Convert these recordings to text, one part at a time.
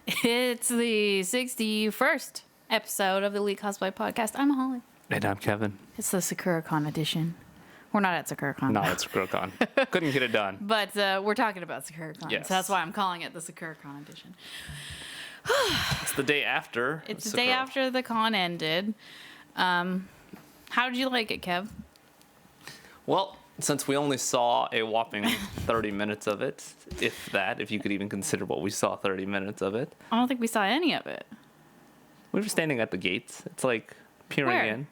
It's the 61st episode of the Elite Cosplay Podcast. I'm Holly. And I'm Kevin. It's the Sakura-Con edition. We're not at Sakura-Con. Not at Sakura-Con. Couldn't get it done. But we're talking about Sakura-Con. Yes. So that's why I'm calling it the Sakura-Con edition. It's the day after. It's the day after the con ended. How did you like it, Kev? Well, since we only saw a whopping 30 minutes of it, if you could even consider what we saw 30 minutes of it. I don't think we saw any of it. We were standing at the gates. It's like peering Where? in.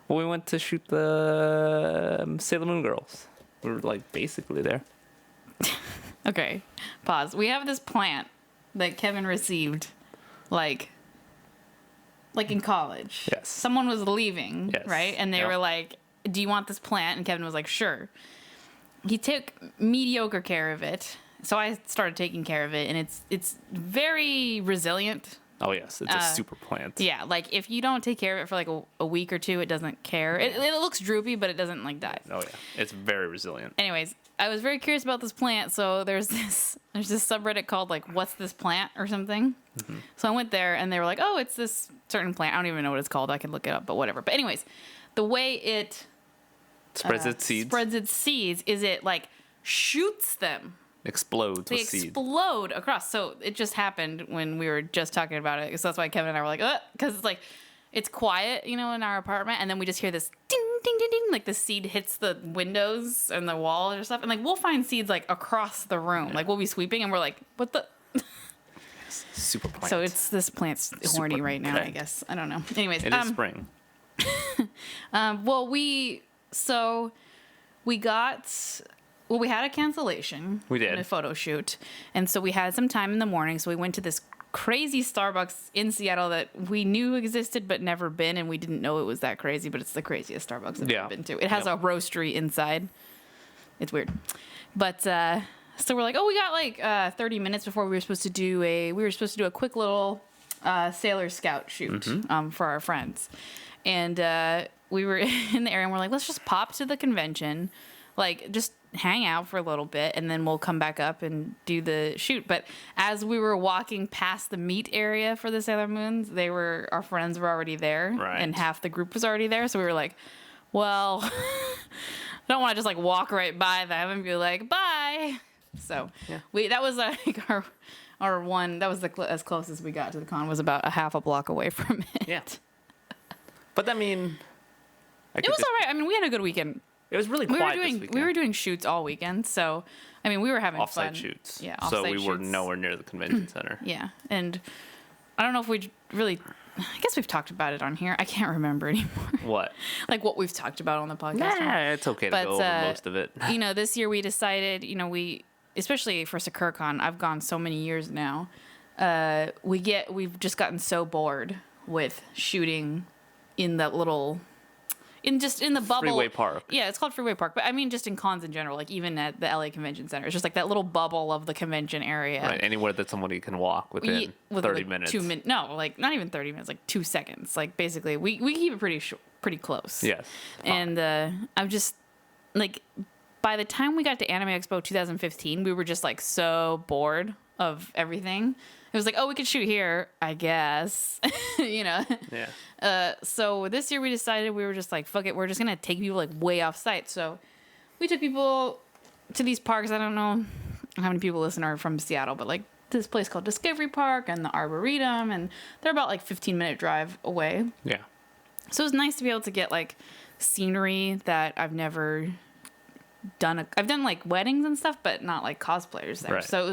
Well, we went to shoot the Sailor Moon girls. We were like basically there. Okay, pause. We have this plant that Kevin received, like in college. Yes. Someone was leaving, Yes. right? And they were like, do you want this plant? And Kevin was like, sure. He took mediocre care of it. So I started taking care of it, and it's very resilient. Oh, yes. It's a super plant. Yeah, like if you don't take care of it for like a week or two, it doesn't care. It looks droopy, but it doesn't like die. Oh, yeah. It's very resilient. Anyways, I was very curious about this plant, so there's this subreddit called like "What's this plant?" or something. Mm-hmm. So I went there, and they were like, "Oh, it's this certain plant. I don't even know what it's called. I could look it up, but whatever." But anyways, the way it Spreads its seeds. Is it like shoots them. Explodes They with seed. explode across. So it just happened when we were just talking about it. So that's why Kevin and I were like, because it's like, it's quiet, in our apartment. And then we just hear this ding, ding, ding, ding. Like the seed hits the windows and the wall or stuff. And like, we'll find seeds like across the room. Like we'll be sweeping and we're like, what the? Super plant. So this plant's horny right now, I guess. I don't know. Anyways. It is spring. Well, we had a cancellation. We did. In a photo shoot. And so we had some time in the morning. So we went to this crazy Starbucks in Seattle that we knew existed but never been. And we didn't know it was that crazy, but it's the craziest Starbucks I've ever been to. It has a roastery inside. It's weird. But so we're like, we got like 30 minutes before we were supposed to do a quick little Sailor Scout shoot for our friends. And we were in the area and we're like, let's just pop to the convention. Like, just hang out for a little bit, and then we'll come back up and do the shoot. But as we were walking past the meet area for the Sailor Moons, our friends were already there, right. And half the group was already there. So we were like, well, I don't want to just like walk right by them and be like, bye. So that was like our one. That was as close as we got to the con. Was about a half a block away from it. Yeah. But I mean, it was all right. I mean, we had a good weekend. It was really quiet this weekend. We were doing shoots all weekend, so I mean we were having off-site fun. Shoots. Yeah, so we were nowhere near the convention center. Yeah, and I don't know if we really. I guess we've talked about it on here. I can't remember anymore. What? Like what we've talked about on the podcast. Nah, it's okay to go over most of it. This year we decided. Especially for Sakura-Con, I've gone so many years now. We've just gotten so bored with shooting in that little. In the bubble. Freeway Park. Yeah, it's called Freeway Park. But I mean, just in cons in general, like even at the LA Convention Center. It's just like that little bubble of the convention area. Right, anywhere that somebody can walk within 30 minutes. 2 minutes. No, like not even 30 minutes, like 2 seconds. Like basically, we keep it pretty close. Yes. And I'm just, like, by the time we got to Anime Expo 2015, we were just like so bored of everything. It was like, we could shoot here, I guess. Yeah. So this year we decided we were just like, fuck it, we're just gonna take people like way off site. So we took people to these parks. I don't know how many people listen are from Seattle, but like this place called Discovery Park and the Arboretum, and they're about like 15-minute drive away. Yeah. So it was nice to be able to get like scenery that I've never done. I've done like weddings and stuff, but not like cosplayers there. Right. So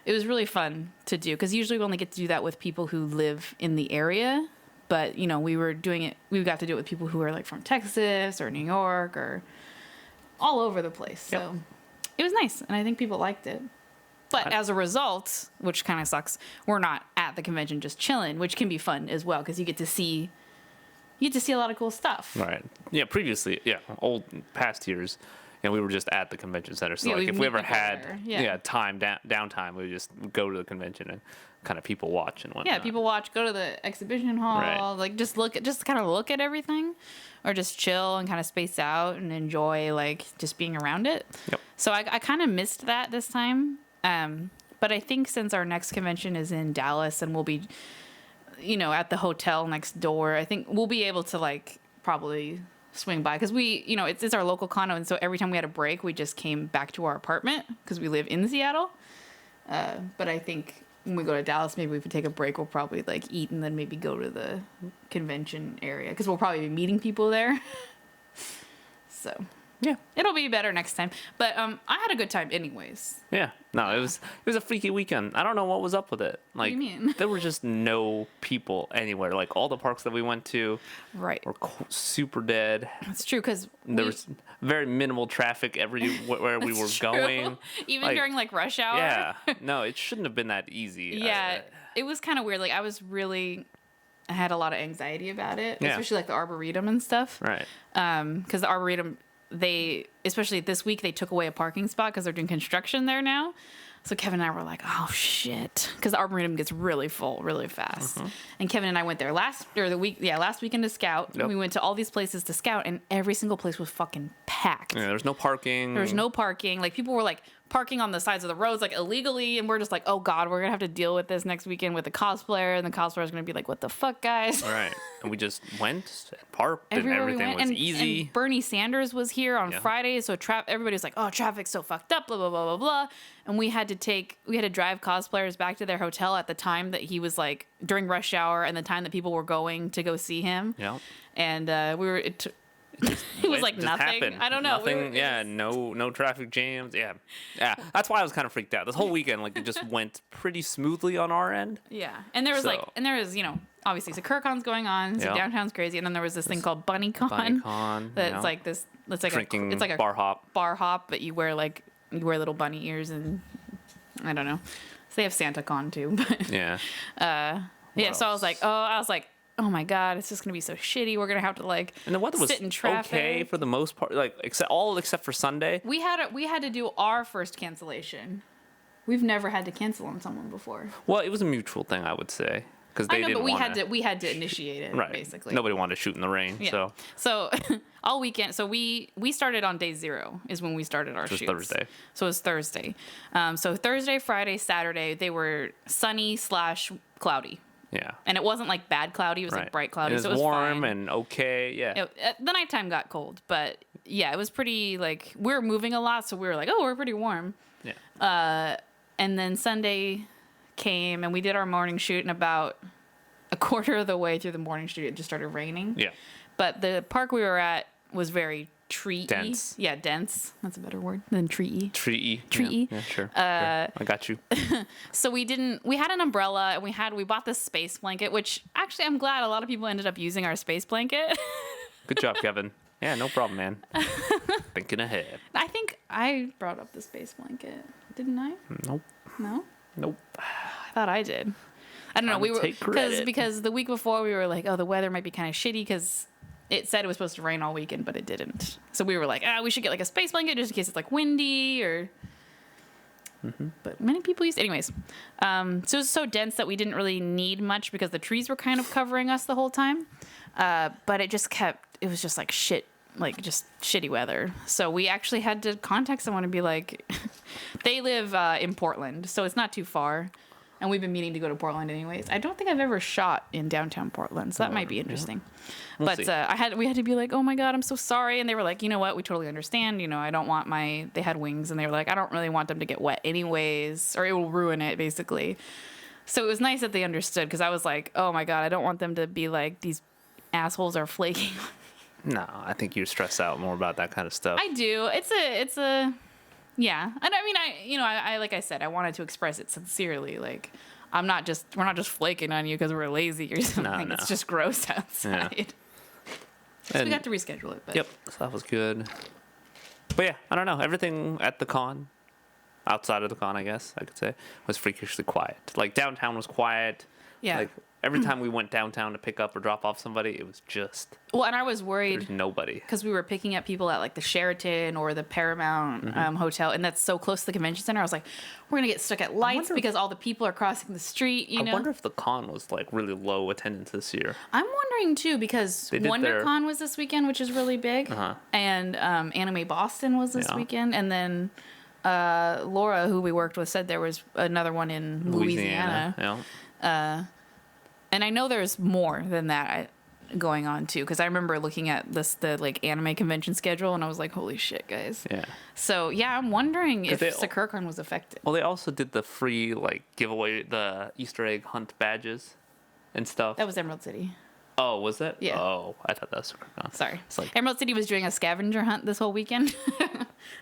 it was really fun to do, because usually we only get to do that with people who live in the area. But, we got to do it with people who are like from Texas or New York or all over the place. So it was nice. And I think people liked it. But as a result, which kind of sucks, we're not at the convention just chilling, which can be fun as well, because you get to see a lot of cool stuff. Right. Yeah. Previously, past years, we were just at the convention center. So like if we ever had downtime, we would just go to the convention and kind of people watch and whatnot. Yeah, people watch, go to the exhibition hall, right. Like just kind of look at everything, or just chill and kind of space out and enjoy like just being around it. Yep. So I kind of missed that this time. But I think since our next convention is in Dallas and we'll be, at the hotel next door, I think we'll be able to like probably swing by because it's our local condo, and so every time we had a break, we just came back to our apartment because we live in Seattle. But I think when we go to Dallas, maybe if we take a break, we'll probably like eat and then maybe go to the convention area because we'll probably be meeting people there. So yeah, it'll be better next time. But I had a good time anyways. Yeah, no, it was a freaky weekend. I don't know what was up with it. Like, what do you mean? There were just no people anywhere. Like all the parks that we went to, right, were super dead. That's true because there was very minimal traffic everywhere we were going. Even during like rush hour. Yeah, no, it shouldn't have been that easy. Yeah, it was kind of weird. Like I had a lot of anxiety about it, especially like the Arboretum and stuff. Right. Because the Arboretum, especially this week, they took away a parking spot because they're doing construction there now. So Kevin and I were like, oh shit, because the Arboretum gets really full really fast. Mm-hmm. And Kevin and I went there last weekend to scout. Yep. We went to all these places to scout, and every single place was fucking packed. Yeah, there's no parking. Like people were like parking on the sides of the roads like illegally, and we're just like, oh god, we're gonna have to deal with this next weekend with the cosplayer, and the cosplayer's gonna be like, what the fuck, guys? All right. And we just went, parked, everywhere and everything was easy. And Bernie Sanders was here on Friday, so everybody was like, oh, traffic's so fucked up, blah blah blah blah blah. And we had to drive cosplayers back to their hotel at the time that he was like during rush hour and the time that people were going to go see him. Yeah. And it was like nothing. Happened. I don't know. Nothing. No traffic jams. Yeah. That's why I was kind of freaked out. This whole weekend, like, it just went pretty smoothly on our end. Yeah, and there was obviously Sakura-Con's going on, so downtown's crazy, and then there was this thing called Bunny-Con. That's like this. It's like it's like a bar hop, but you wear little bunny ears, and I don't know. So they have Santa-Con too, but yeah. So I was like, oh my god, it's just gonna be so shitty. We're gonna have to like and the weather was sit in traffic. Okay for the most part, like except for Sunday. We had to do our first cancellation. We've never had to cancel on someone before. Well, it was a mutual thing, I would say, because they didn't. But we had to initiate it, right. Basically. Nobody wanted to shoot in the rain, So all weekend. So we started on day 0 is when we started our shoots. Thursday. So it was Thursday. So Thursday, Friday, Saturday they were sunny / cloudy. Yeah. And it wasn't like bad cloudy. It was like bright cloudy. It was, so it was warm fine. And okay. Yeah. The nighttime got cold, but yeah, it was pretty like we were moving a lot, so we were like, oh, we're pretty warm. Yeah. And then Sunday came and we did our morning shoot, and about a quarter of the way through the morning shoot, it just started raining. Yeah. But the park we were at was very tree-y. Dense. Yeah, dense. That's a better word than tree-y. Tree-y. Tree-y. Yeah, sure. I got you. So we had an umbrella, and we bought this space blanket, which actually I'm glad a lot of people ended up using our space blanket. Good job, Kevin. Yeah, no problem, man. Thinking ahead. I think I brought up the space blanket, didn't I? Nope. No? Nope. I thought I did. I don't know. We were because the week before we were like, oh, the weather might be kind of shitty because it said it was supposed to rain all weekend, but it didn't. So we were like, we should get like a space blanket just in case it's like windy or. Mm-hmm. But many people used, anyways. So it was so dense that we didn't really need much because the trees were kind of covering us the whole time. But it was just like shit, like just shitty weather. So we actually had to contact someone and be like, they live in Portland, so it's not too far. And we've been meaning to go to Portland anyways. I don't think I've ever shot in downtown Portland, so that might be interesting. Yeah. We'll see. We had to be like, oh my god, I'm so sorry. And they were like, you know what? We totally understand. I don't want they had wings, and they were like, I don't really want them to get wet anyways, or it will ruin it, basically. So it was nice that they understood, because I was like, oh my god, I don't want them to be like, these assholes are flaking. No, I think you stress out more about that kind of stuff. I do. It's a yeah. And I mean, I like I said, I wanted to express it sincerely. Like, we're not just flaking on you because we're lazy or something. No. It's just gross outside. Yeah. So we got to reschedule it. But. Yep, so that was good. But yeah, I don't know. Everything at the con, outside of the con, I guess I could say, was freakishly quiet. Like, downtown was quiet. Yeah. Like, every time we went downtown to pick up or drop off somebody, it was just... Well, and I was worried... There's nobody. Because we were picking up people at, like, the Sheraton or the Paramount Hotel, and that's so close to the convention center. I was like, we're going to get stuck at lights because all the people are crossing the street, I wonder if the con was, like, really low attendance this year. I'm wondering, too, because WonderCon was this weekend, which is really big, and Anime Boston was this weekend, and then... Laura, who we worked with, said there was another one in Louisiana. Yeah. And I know there's more than that going on too, because I remember looking at the like anime convention schedule, and I was like, "Holy shit, guys!" Yeah. So yeah, I'm wondering if Sakura-Con was affected. Well, they also did the free like giveaway, the Easter egg hunt badges and stuff. That was Emerald City. Oh, was that? Yeah. Oh, I thought that was Sakura-Con. Sorry. It's like, Emerald City was doing a scavenger hunt this whole weekend,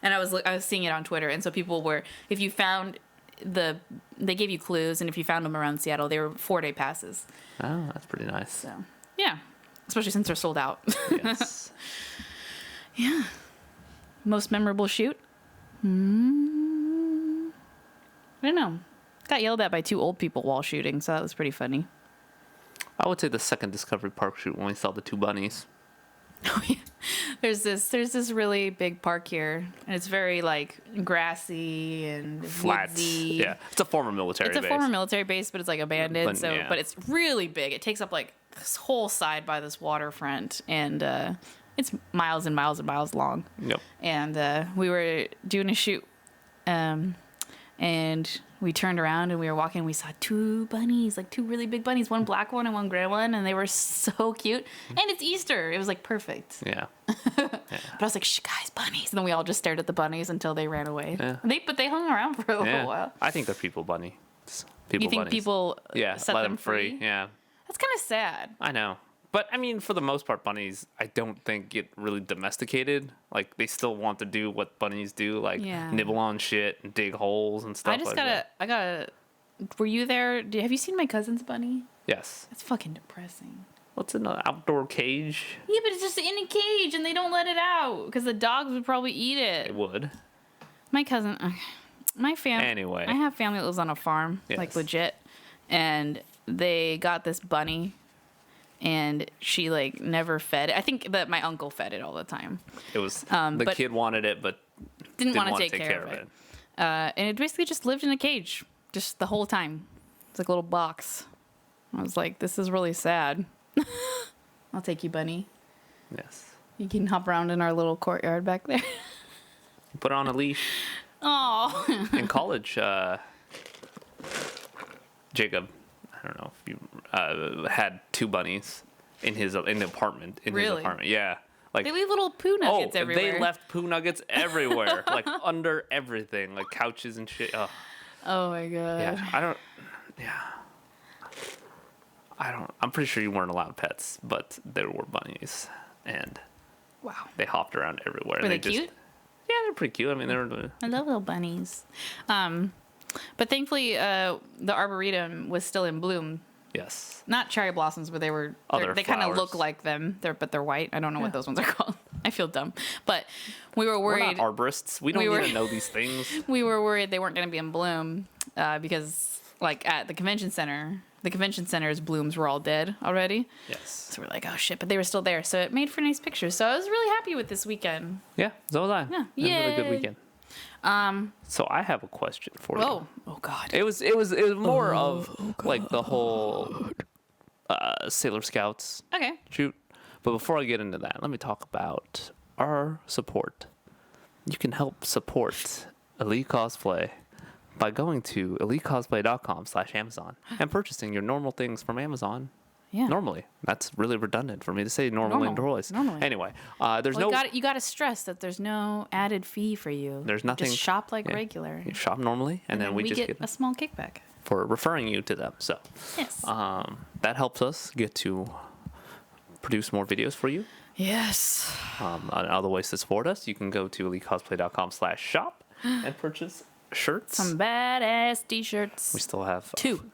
and I was seeing it on Twitter, and so people were, if you found they gave you clues, and if you found them around Seattle, they were 4-day passes. oh, that's pretty nice. So yeah, especially since they're sold out. Yes. Yeah. Most memorable shoot? I don't know. Got yelled at by 2 old people while shooting, so that was pretty funny. I would say the second Discovery Park shoot when we saw the 2 bunnies. Oh yeah. There's this really big park here, and it's very like grassy and Flat. woodsy. Yeah. It's a former military base. It's a former military base, but it's like abandoned. But, But it's really big. It takes up like this whole side by this waterfront, and it's miles and miles and miles long. Yep. And we were doing a shoot, and we turned around and we were walking. And we saw 2 bunnies, like 2 really big bunnies, one black one and one gray one, and they were so cute. And it's Easter. It was like perfect. Yeah. But I was like, "Shh, guys, bunnies!" And then we all just stared at the bunnies until they ran away. Yeah. But they hung around for a little while. I think they're people bunnies. People You think bunnies. people set let them free? Yeah. That's kind of sad. I know. But I mean, for the most part, bunnies, I don't think get really domesticated. Like, they still want to do what bunnies do, like nibble on shit and dig holes and stuff. I gotta. Were you there? Have you seen my cousin's bunny? Yes. That's fucking depressing. What's in an outdoor cage? Yeah, but it's just in a cage and they don't let it out because the dogs would probably eat it. It would. My cousin, my family. Anyway. I have family that lives on a farm, like legit, and they got this bunny. And she like never fed it. I think that my uncle fed it all the time. It was the kid wanted it, but didn't want to take care of it. And it basically just lived in a cage, just the whole time. It's like a little box. I was like, this is really sad. I'll take you, bunny. Yes. You can hop around in our little courtyard back there. Put her on a leash. Oh. In college, Jacob, I don't know if you had 2 bunnies in the apartment. His apartment, yeah. Like they leave little poo nuggets everywhere. They left poo nuggets everywhere, like under everything, like couches and shit. Oh, oh my god. Yeah, I'm pretty sure you weren't allowed pets, but there were bunnies, and wow, they hopped around everywhere. Were they cute? Yeah, they're pretty cute. I mean, I love little bunnies. But thankfully, the arboretum was still in bloom. Yes. Not cherry blossoms, but they kind of look like them. But they're white. I don't know what those ones are called. I feel dumb. But we were worried. We're not arborists. We don't need to know these things. We were worried they weren't going to be in bloom because, like, at the convention center's blooms were all dead already. Yes. So we're like, oh shit! But they were still there, so it made for nice pictures. So I was really happy with this weekend. Yeah, so was I. Yeah. It was a really good weekend. So I have a question for you. Oh god. It was more of like the whole Sailor Scouts shoot. But before I get into that, let me talk about our support. You can help support Elite Cosplay by going to elitecosplay.com/Amazon and purchasing your normal things from Amazon. Yeah. Normally. That's really redundant for me to say normally and twice. Normally. Anyway, you got to stress that there's no added fee for you. There's nothing. Just shop like regular. You shop normally, and then we just get a small kickback for referring you to them. So, yes. That helps us get to produce more videos for you. Yes. Other ways to support us, you can go to elitecosplay.com/shop and purchase shirts. Some badass t-shirts. We still have two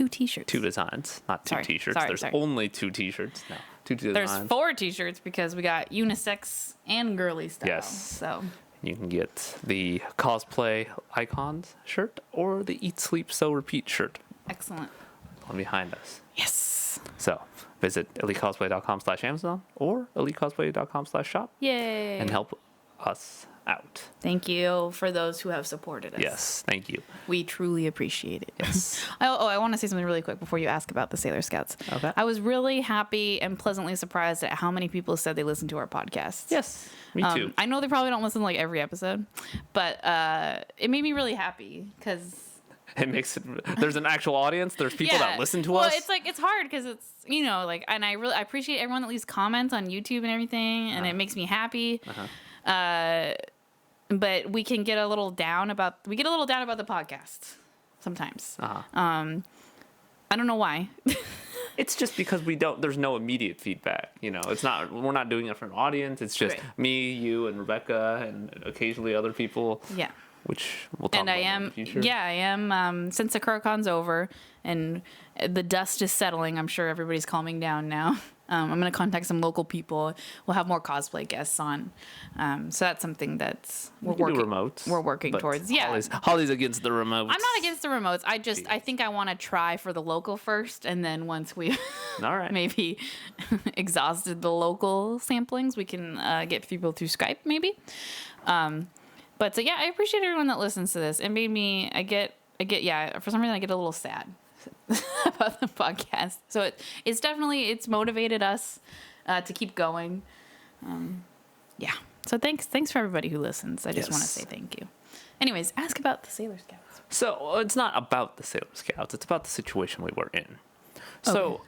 t-shirts. 2 designs, not 2 t-shirts. There's only 2 t-shirts. No, 2 designs. There's 4 t-shirts because we got unisex and girly style. Yes. So you can get the Cosplay Icons shirt or the Eat, Sleep, Sew, Repeat shirt. Excellent. One behind us. Yes. So visit elitecosplay.com/Amazon or elitecosplay.com/shop. Yay. And help us out. Thank you for those who have supported us. Yes, thank you. We truly appreciate it. Yes. I want to say something really quick before you ask about the Sailor Scouts. Okay. I was really happy and pleasantly surprised at how many people said they listened to our podcasts. Yes, me too. I know they probably don't listen to like every episode, but it made me really happy because it makes it. There's an actual audience. There's people that listen to us. Well, it's like it's hard because it's like, and I appreciate everyone that leaves comments on YouTube and everything, and it makes me happy. But we can get a little down about the podcast sometimes. I don't know why. It's just because there's no immediate feedback. We're not doing it for an audience. It's just me, you, and Rebecca, and occasionally other people. Yeah. Which we'll talk about in the future. Yeah, I am. Since Sakura-Con's over and the dust is settling, I'm sure everybody's calming down now. I'm going to contact some local people. We'll have more cosplay guests on. So that's something we're working towards. Yeah. Holly's against the remotes. I'm not against the remotes. I think I want to try for the local first, and then once we all right. maybe exhausted the local samplings, we can get people through Skype maybe. But so, yeah, I appreciate everyone that listens to this. It made me, for some reason I get a little sad about the podcast. So it's motivated us to keep going. Yeah. So thanks for everybody who listens. I just want to say thank you. Anyways, ask about the Sailor Scouts. So it's not about the Sailor Scouts. It's about the situation we were in. So,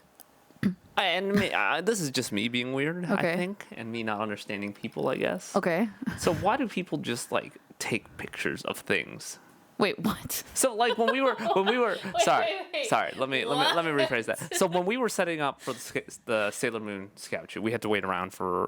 this is just me being weird, I think, and me not understanding people, I guess. Okay. So why do people just take pictures of things? Wait, what? So when we were sorry, let me rephrase that. So when we were setting up for the Sailor Moon Scout shoot, we had to wait around for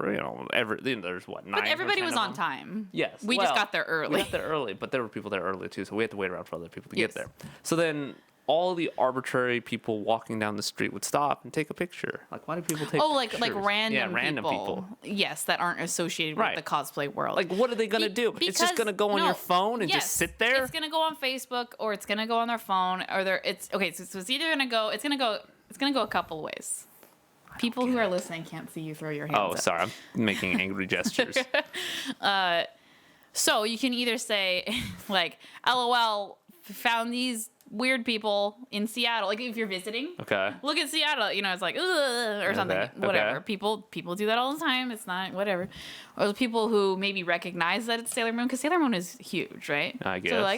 there's what 9. But everybody was on time. Yes, we just got there early. We got there early, but there were people there early too, so we had to wait around for other people to get there. So then all the arbitrary people walking down the street would stop and take a picture. Why do people take pictures? like random people. Yes, that aren't associated with the cosplay world. What are they going to do? It's just going to go on your phone and just sit there? It's going to go on Facebook, or it's going to go on their phone, or so it's either going to go a couple ways. People who are listening can't see you throw your hands up. Oh, sorry. I'm making angry gestures. So you can either say LOL, found these weird people in Seattle. If you're visiting, look at Seattle. It's ugh, or something. Whatever. People do that all the time. It's not whatever. Or the people who maybe recognize that it's Sailor Moon, because Sailor Moon is huge, right? I guess. So my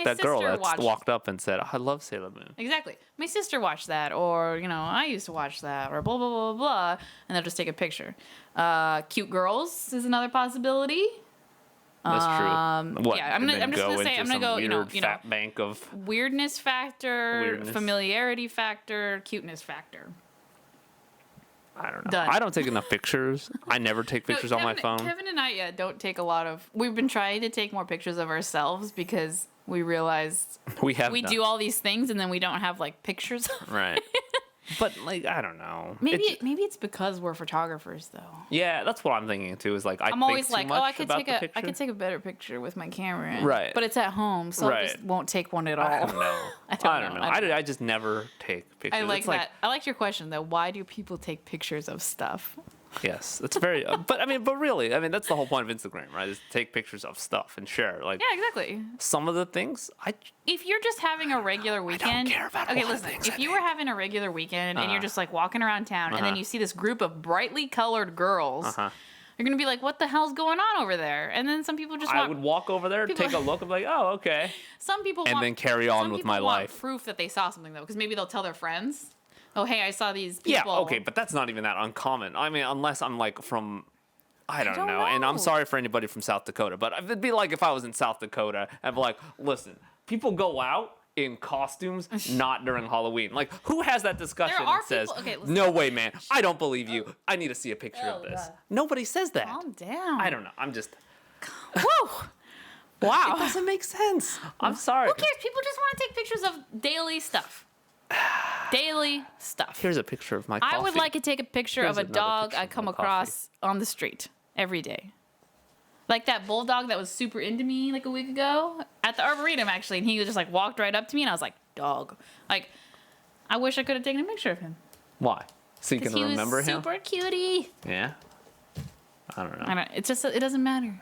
that sister girl that watched. Walked up and said, "I love Sailor Moon." Exactly. My sister watched that, or I used to watch that, or blah blah blah blah blah, and they'll just take a picture. Cute girls is another possibility. That's true. What? Yeah, I'm just gonna say I'm gonna go. Fat bank of weirdness factor, familiarity factor, cuteness factor. I don't know. Done. I don't take enough pictures. I never take pictures on my phone. Kevin and I don't take a lot of. We've been trying to take more pictures of ourselves because we realized we do all these things and then we don't have pictures. Right. But I don't know. Maybe it's because we're photographers though. Yeah, that's what I'm thinking too. Is I'm always I could take a better picture with my camera. Right. But it's at home, so I just won't take one at all. I don't know. I don't know. I just never take pictures. I like that. I like your question though. Why do people take pictures of stuff? Yes, it's very. But really, that's the whole point of Instagram, right? Is to take pictures of stuff and share. Yeah, exactly. Some of the things if you're just having a regular weekend, I don't care about a lot of things. If you were having a regular weekend and you're just walking around town and then you see this group of brightly colored girls, you're gonna be like, "What the hell's going on over there?" And then some people just I would walk over there, take a look, and be like, "Oh, okay." Some people and then carry on with my life. Proof that they saw something though, because maybe they'll tell their friends. Oh, hey, I saw these people. Yeah, okay, but that's not even that uncommon. Unless I'm from, I don't know. And I'm sorry for anybody from South Dakota, but it'd be like if I was in South Dakota and be like, listen, people go out in costumes not during Halloween. Who has that discussion and says, no way, man, I don't believe you. I need to see a picture of this. God. Nobody says that. Calm down. I don't know. I'm just... Whoa. Wow. It doesn't make sense. I'm sorry. Who cares? People just want to take pictures of daily stuff. Daily stuff. Here's a picture of my coffee. I would like to take a picture of a dog I come across on the street every day. Like that bulldog that was super into me a week ago at the Arboretum, actually. And he just walked right up to me and I was like, dog. I wish I could have taken a picture of him. Why? So you can remember him? Super cutie. Yeah. I don't know. It's just, it doesn't matter.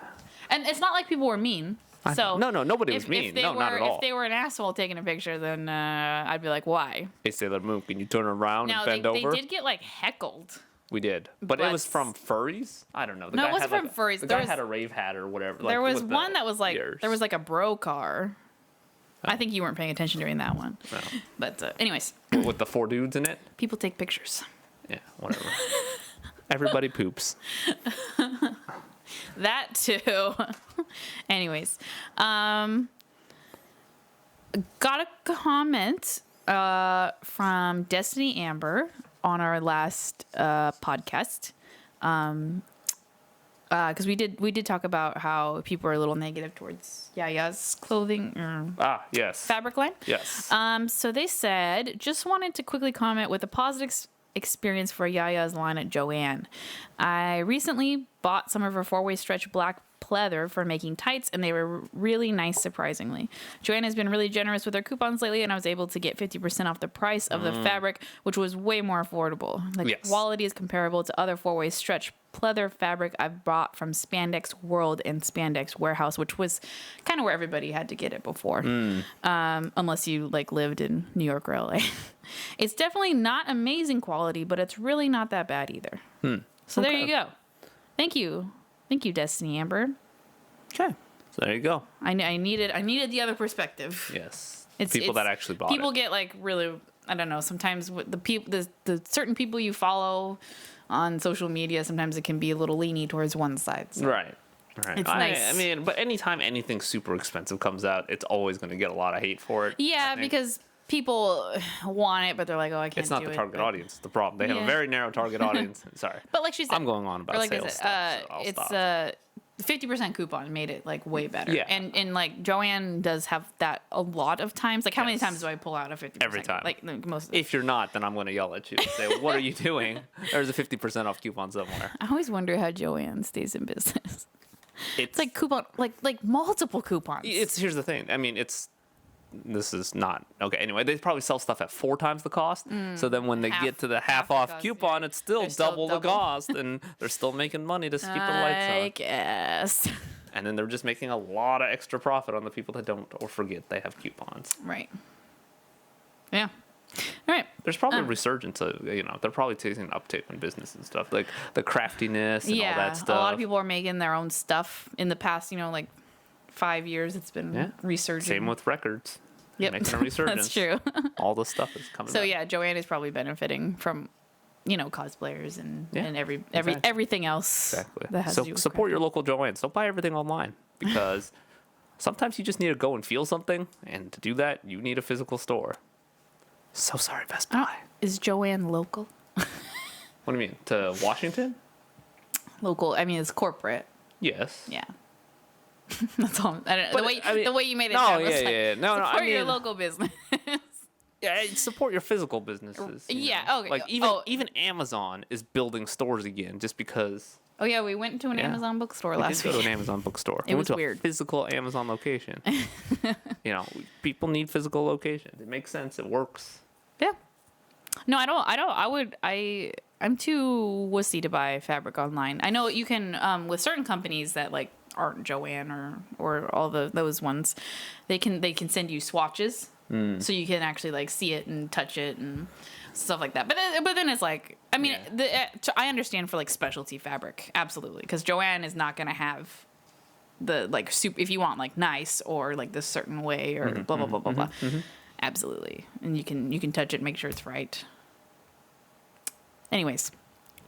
And it's not like people were mean. So no, nobody was mean. No, not at all. If they were an asshole taking a picture, then I'd be like, why? Hey, Sailor Moon, can you turn around and bend over? They did get like heckled. We did, but it was from furries. I don't know. No, it wasn't from furries. The guy had a rave hat or whatever. There was one that was like there was like a bro car. I think you weren't paying attention during that one. No. But anyways, with the 4 dudes in it. People take pictures. Yeah, whatever. Everybody poops. That too. Anyways, got a comment from Destiny Amber on our last podcast, because we did talk about how people are a little negative towards Yaya's clothing. Yes. Fabric line. Yes. So they said, just wanted to quickly comment with a positive experience for Yaya's line at Joanne. I recently bought some of her 4-way stretch black pleather for making tights, and they were really nice, surprisingly. Joanne has been really generous with her coupons lately, and I was able to get 50% off the price of the fabric, which was way more affordable. The quality is comparable to other 4-way stretch pleather fabric I've bought from Spandex World and Spandex Warehouse, which was kind of where everybody had to get it before, unless you like lived in New York or LA. It's definitely not amazing quality, but it's really not that bad either. So there you go. Thank you, Destiny Amber. Okay, so there you go. I needed the other perspective. Yes, it's people that actually bought people get like really, I don't know. Sometimes with the people, the certain people you follow on social media, sometimes it can be a little leany towards one side. So. Right. It's nice. I mean, but anytime anything super expensive comes out, it's always going to get a lot of hate for it. Yeah, because people want it, but they're like, oh, I can't do it. It's not the target audience. It's the problem. They have a very narrow target audience. Sorry. But like she said, I'm going on about sales stuff, so it's stop. 50% coupon made it like way better. Yeah. And like Joanne does have that a lot of times. Like how many times do I pull out a 50%? Every time. Like most of If you're not, then I'm going to yell at you and say, what are you doing? There's a 50% off coupon somewhere. I always wonder how Joanne stays in business. It's like coupon, like multiple coupons. Here's the thing. I mean, this is not okay. Anyway, they probably sell stuff at 4 times the cost. So then when they get to the half off coupon, it's still double the cost, and they're still making money to keep the lights on. I guess. And then they're just making a lot of extra profit on the people that don't or forget they have coupons. Right. Yeah. All right. There's probably a resurgence of, they're probably taking an uptake on business and stuff, like the craftiness and all that stuff. A lot of people are making their own stuff in the past, like 5 years. It's been resurging. Same with records. Yep. Making a resurgence. That's true. All the stuff is coming So back. yeah, Joanne is probably benefiting from, cosplayers and everything else. Exactly. That has to do with support your local Joanne's. Don't buy everything online, because sometimes you just need to go and feel something, and to do that, you need a physical store. So sorry, Best Buy. Is Joanne local? What do you mean? To Washington? Local. I mean, it's corporate. Yes. Yeah. That's all. I don't know. The way you made it sound was support your local business. Yeah, support your physical businesses. Okay. Like even Amazon is building stores again just because. Oh yeah, we went to an Amazon bookstore last week. We did go to an Amazon bookstore. It we was went to weird. A physical Amazon location. People need physical locations. It makes sense. It works. Yeah. No, I don't. I'm too wussy to buy fabric online. I know you can with certain companies that like aren't Joanne or all those ones, they can send you swatches, so you can actually like see it and touch it and stuff like that. But then it's like, I mean, I understand for like specialty fabric, absolutely, because Joanne is not gonna have the like soup if you want like nice or like this certain way or blah blah blah blah blah. Absolutely, and you can touch it, make sure it's right. Anyways.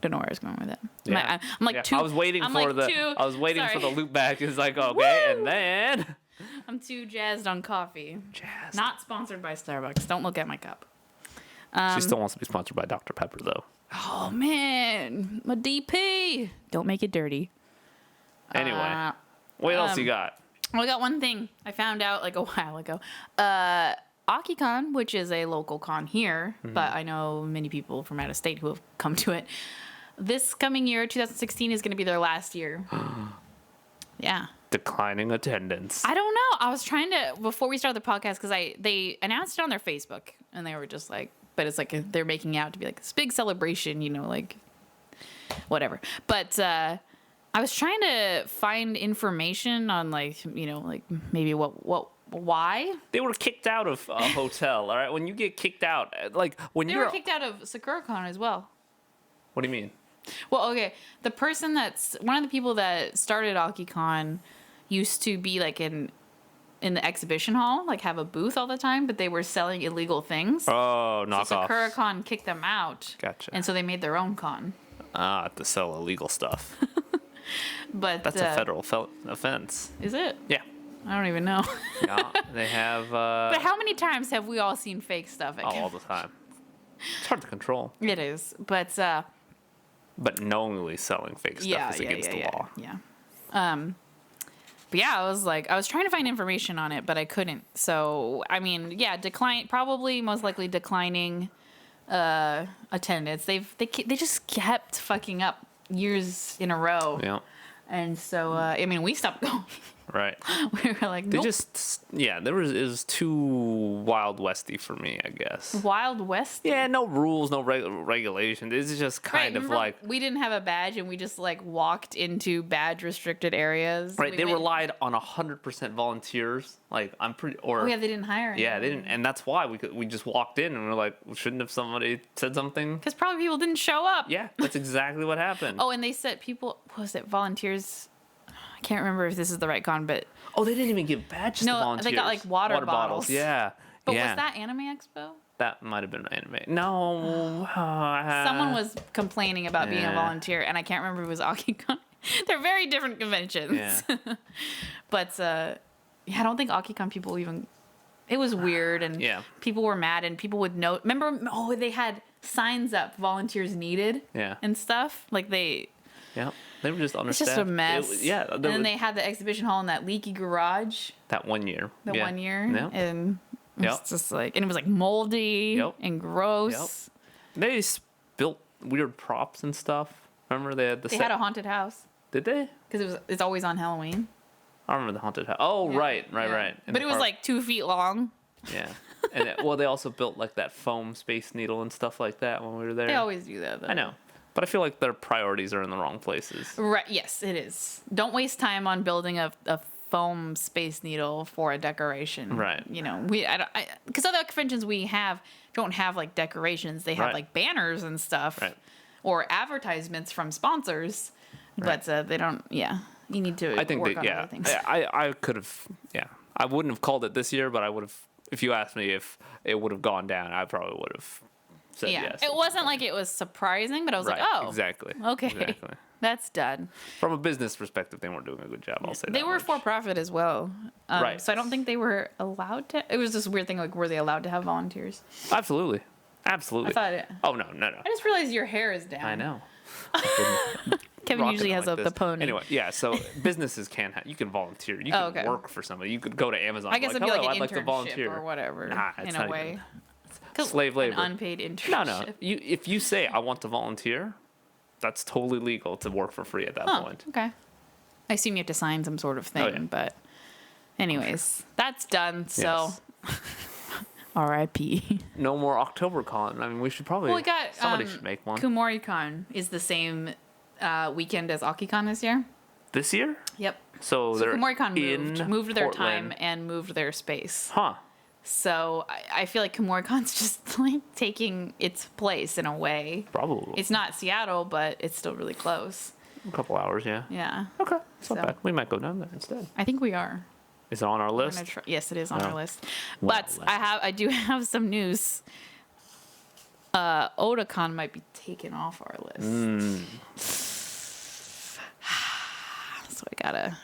Don't know where I was going with it. Yeah. I'm like too. I was waiting for the loop back. It's like okay, and then I'm too jazzed on coffee. Not sponsored by Starbucks. Don't look at my cup. She still wants to be sponsored by Dr. Pepper though. Oh man, my DP. Don't make it dirty. Anyway, what else you got? I got one thing I found out like a while ago. Aki-Con, which is a local con here, but I know many people from out of state who have come to it. This coming year, 2016, is going to be their last year. Yeah. Declining attendance. I don't know. I was trying to, before we started the podcast, because they announced it on their Facebook, and they were just like, but it's like they're making it out to be like this big celebration, like whatever. But I was trying to find information on like, like maybe why They were kicked out of a hotel. All right, when you get kicked out, like when they were kicked out of Sakura-Con as well. What do you mean? Well, okay, the person that's one of the people that started AkiCon used to be like in the exhibition hall, like have a booth all the time, but they were selling illegal things. Oh, knockoff. So Sakura-Con kicked them out. Gotcha. And so they made their own con. To sell illegal stuff. But that's a federal offense. Is it? Yeah. I don't even know. Yeah, they have. But how many times have we all seen fake stuff? All the time. It's hard to control. It is, but knowingly selling fake stuff is against the law. Yeah. But yeah, I was trying to find information on it, but I couldn't. So I mean, yeah, most likely declining attendance. They just kept fucking up years in a row. Yeah. And so I mean, we stopped going. Right. We were like, nope. It was too Wild Westy for me, I guess. Wild West? Yeah, no rules, no regulations. It's just kind of like... We didn't have a badge and we just like walked into badge restricted areas. Right, they relied on 100% volunteers. Like, I'm pretty... Oh yeah, they didn't hire anyone. Yeah, they didn't. And that's why we just walked in and we're like, shouldn't have somebody said something? Because probably people didn't show up. Yeah, that's exactly what happened. Oh, and they said volunteers... I can't remember if this is the right con, but... Oh, they didn't even give badges to volunteers. No, they got like water bottles. Yeah. But was that Anime Expo? That might have been anime. No. Someone was complaining about being a volunteer, and I can't remember if it was AkiCon. They're very different conventions. Yeah. But, I don't think AkiCon people even... It was weird, and people were mad, and people would know... Remember, they had signs up, volunteers needed, and stuff. Like, they... Yeah, they were just understaffed. It's just a mess. And then they had the exhibition hall in that leaky garage. That 1 year. One year. Yeah. And it's just like, and it was like moldy and gross. They built weird props and stuff. Remember they had They had a haunted house. Did they? Because it's always on Halloween. I remember the haunted house. Oh, right. But it was like 2 feet long. Yeah. And they also built like that foam space needle and stuff like that when we were there. They always do that, though. I know. But I feel like their priorities are in the wrong places. Right. Yes, it is. Don't waste time on building a foam space needle for a decoration. Right. Because other conventions we don't have like decorations. They have like banners and stuff, or advertisements from sponsors. Right. But they don't. Yeah, you need to. I think work on other things. I could have. Yeah, I wouldn't have called it this year, but I would have. If you asked me if it would have gone down, I probably would have. Yes. It wasn't like it was surprising, but I was like, oh. Exactly. Okay. Exactly. That's done. From a business perspective, they weren't doing a good job, I'll say that. They were for profit as well. Right. So I don't think they were allowed to. It was this weird thing, like, were they allowed to have volunteers? Absolutely. I thought it. Oh, no. I just realized your hair is down. I know. Kevin usually has the pony. Anyway, so businesses you can volunteer. You can work for somebody. You could go to Amazon. I guess it'd be like an I'd internship volunteer. or whatever, it's in a way. Slave labor. An unpaid internship. No. If you say, I want to volunteer, that's totally legal to work for free at that point. Okay. I assume you have to sign some sort of thing, but anyways, that's done, so R.I.P. No more OctoberCon. I mean, we should probably... Well, we got... somebody should make one. Kumori-Con is the same weekend as AkiCon this year. This year? Yep. So they're Kumori-Con moved their time and moved their space. Huh. So I feel like Kumori-Con's just like taking its place in a way. Probably. It's not Seattle, but it's still really close. A couple hours, yeah. Yeah. Okay. It's not bad. We might go down there instead. I think we are. Is it on our list? Yes, it is on our list. But I do have some news. Otakon might be taken off our list. So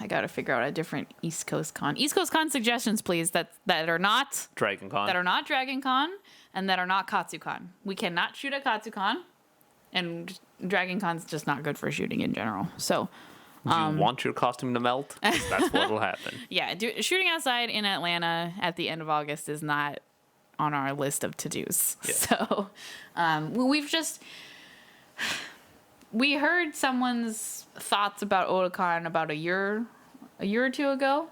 I gotta figure out a different East Coast Con. East Coast Con suggestions, please. That are not Dragon Con. That are not Dragon Con, and that are not Katsucon. We cannot shoot at Katsucon, and Dragon Con's just not good for shooting in general. So. Do you want your costume to melt? That's what will happen. Yeah, shooting outside in Atlanta at the end of August is not on our list of to-dos. Yeah. So we heard someone's thoughts about Otakon about a year or two ago.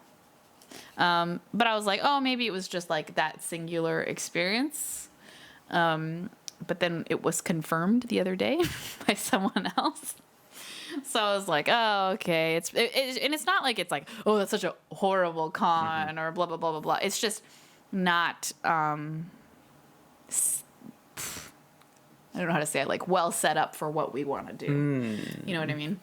But I was like, oh, maybe it was just like that singular experience. But then it was confirmed the other day by someone else. So I was like, oh, okay. And it's not like it's like, oh, that's such a horrible con or blah blah blah blah blah. It's just not. I don't know how to say it. Like well set up for what we want to do. You know what I mean?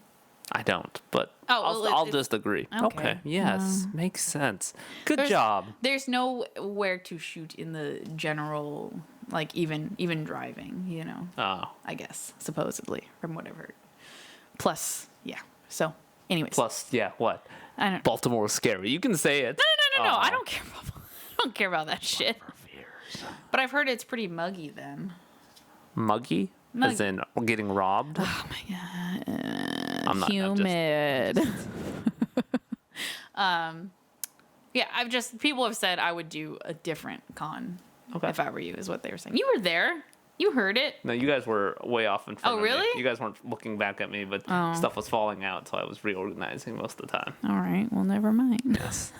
I don't, but I'll just agree. Okay. Yes, makes sense. Good job. There's nowhere to shoot in the general, like even driving. You know. Oh. I guess supposedly from whatever. Plus, yeah. So, anyways. Plus, yeah. What? I don't. Baltimore is scary. You can say it. No. I don't care about. I don't care about that shit. But I've heard it's pretty muggy then. Muggy? As in getting robbed? Oh my god. I'm not humid. Yeah, people have said I would do a different con if I were you, is what they were saying. You were there. You heard it. No, you guys were way off in front of me. Oh, really? You guys weren't looking back at me, but stuff was falling out, so I was reorganizing most of the time. All right. Well, never mind. Yes.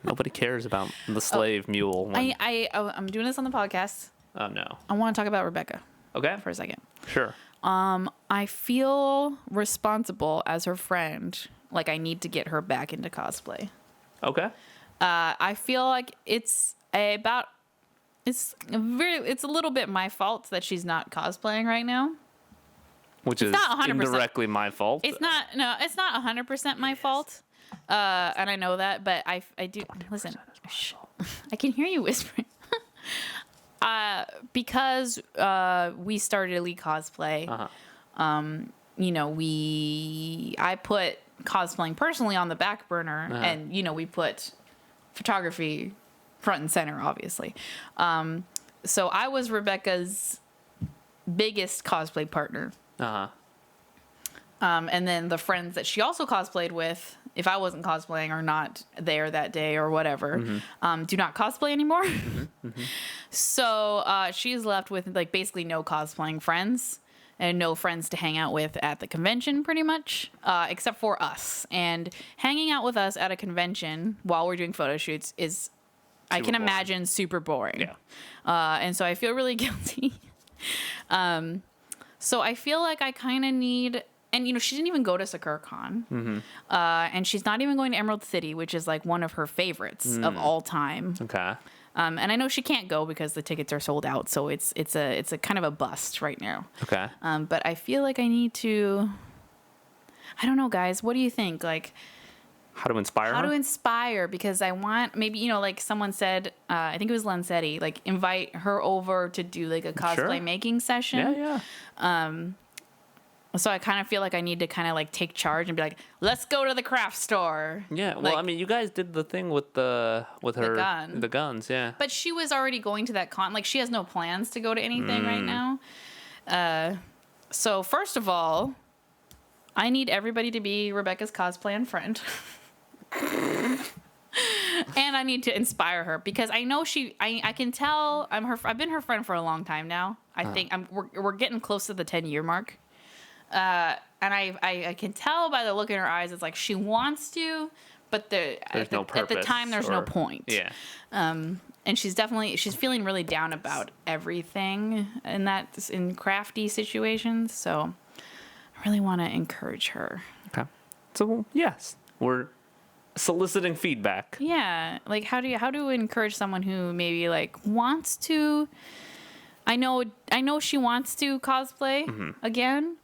Nobody cares about the slave mule. I'm doing this on the podcast. Oh, no. I want to talk about Rebecca. Okay. For a second. Sure. I feel responsible as her friend. Like I need to get her back into cosplay. Okay. I feel like it's a little bit my fault that she's not cosplaying right now. Which is indirectly my fault. It's not 100% my fault. And I know that, but I do listen. I can hear you whispering. Because we started Elite Cosplay, I put cosplaying personally on the back burner, and we put photography front and center, obviously. So I was Rebecca's biggest cosplay partner. And then the friends that she also cosplayed with, if I wasn't cosplaying or not there that day or whatever, do not cosplay anymore. So she's left with like basically no cosplaying friends and no friends to hang out with at the convention pretty much, except for us. And hanging out with us at a convention while we're doing photo shoots is, I can imagine, super boring. Yeah. And so I feel really guilty. So I feel like I kind of need... And, she didn't even go to Sakura-Con. And she's not even going to Emerald City, which is, like, one of her favorites of all time. Okay. And I know she can't go because the tickets are sold out, so it's a kind of a bust right now. Okay. But I feel like I need to... I don't know, guys. What do you think? Like... How to inspire her? How to inspire, because I want... Maybe, like someone said, I think it was Lancetti, like, invite her over to do, like, a cosplay making session. Yeah. So I kind of feel like I need to kind of like take charge and be like, let's go to the craft store. Yeah. Well, like, you guys did the thing with the guns. Yeah. But she was already going to that con. Like she has no plans to go to anything right now. So first of all, I need everybody to be Rebecca's cosplay and friend. And I need to inspire her because I know I can tell I've been her friend for a long time now. I think we're getting close to the 10-year mark. And I can tell by the look in her eyes, it's like she wants to, but at the time there's no point. Yeah. And she's feeling really down about everything in crafty situations. So I really want to encourage her. Okay. So yes, we're soliciting feedback. Yeah. Like how do we encourage someone who maybe like wants to, I know she wants to cosplay again.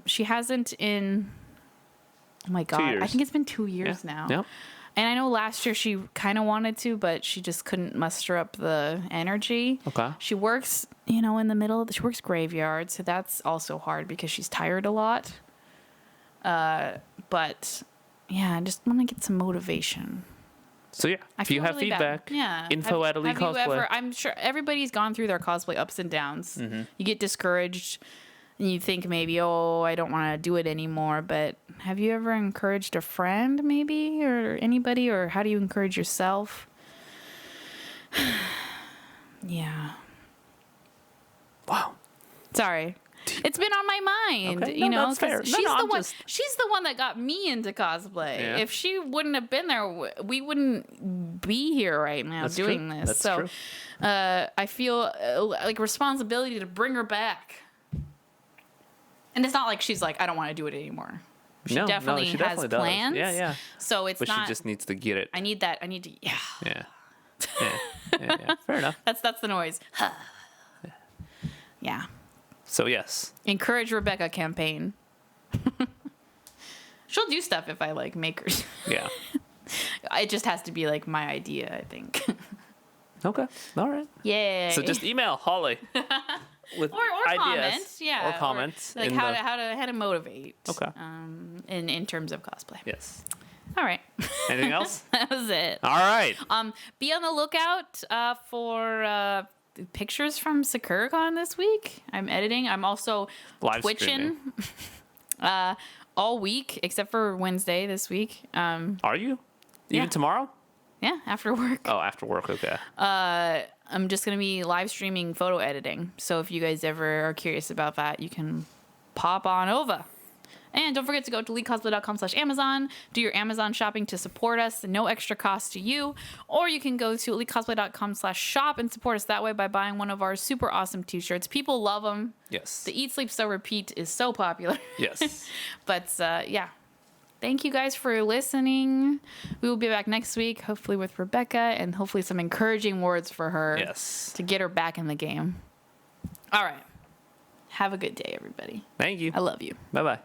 She hasn't in, oh my God, I think it's been 2 years now. Yep. And I know last year she kind of wanted to, but she just couldn't muster up the energy. Okay. She works, in the middle, she works graveyard, so that's also hard because she's tired a lot. But yeah, I just want to get some motivation. So yeah, if you have really feedback, info at Elite Cosplay. I'm sure everybody's gone through their cosplay ups and downs. You get discouraged. And you think maybe, I don't want to do it anymore. But have you ever encouraged a friend maybe or anybody? Or how do you encourage yourself? Yeah. Wow. Sorry. It's been on my mind, okay. No, that's fair. She's the one that got me into cosplay. Yeah. If she wouldn't have been there, we wouldn't be here right now doing this. That's true. I feel like responsibility to bring her back. And it's not like she's like, I don't want to do it anymore. She definitely has plans. Yeah, yeah. So it's but not. She just needs to get it. I need that. I need to. Yeah. Yeah. Fair enough. That's the noise. Yeah. So yes. Encourage Rebecca campaign. She'll do stuff if I like make her. Yeah. It just has to be like my idea, I think. Okay. All right. Yeah. So just email Holly with or ideas. Comments, yeah. Or comments. Or like how to motivate. Okay. In terms of cosplay. Yes. All right. Anything else? That was it. All right. Be on the lookout for pictures from Sakura-Con this week. I'm editing. I'm also Live Twitching all week except for Wednesday this week. Are you? Even tomorrow? Yeah, after work. Oh, after work. Okay. I'm just going to be live streaming photo editing. So if you guys ever are curious about that, you can pop on over. And don't forget to go to elitecosplay.com/Amazon. Do your Amazon shopping to support us. No extra cost to you. Or you can go to elitecosplay.com/shop and support us that way by buying one of our super awesome t-shirts. People love them. Yes. The Eat, Sleep, Sew, Repeat is so popular. Yes. But yeah. Thank you guys for listening. We will be back next week, hopefully with Rebecca, and hopefully some encouraging words for her. Yes. To get her back in the game. All right. Have a good day, everybody. Thank you. I love you. Bye-bye.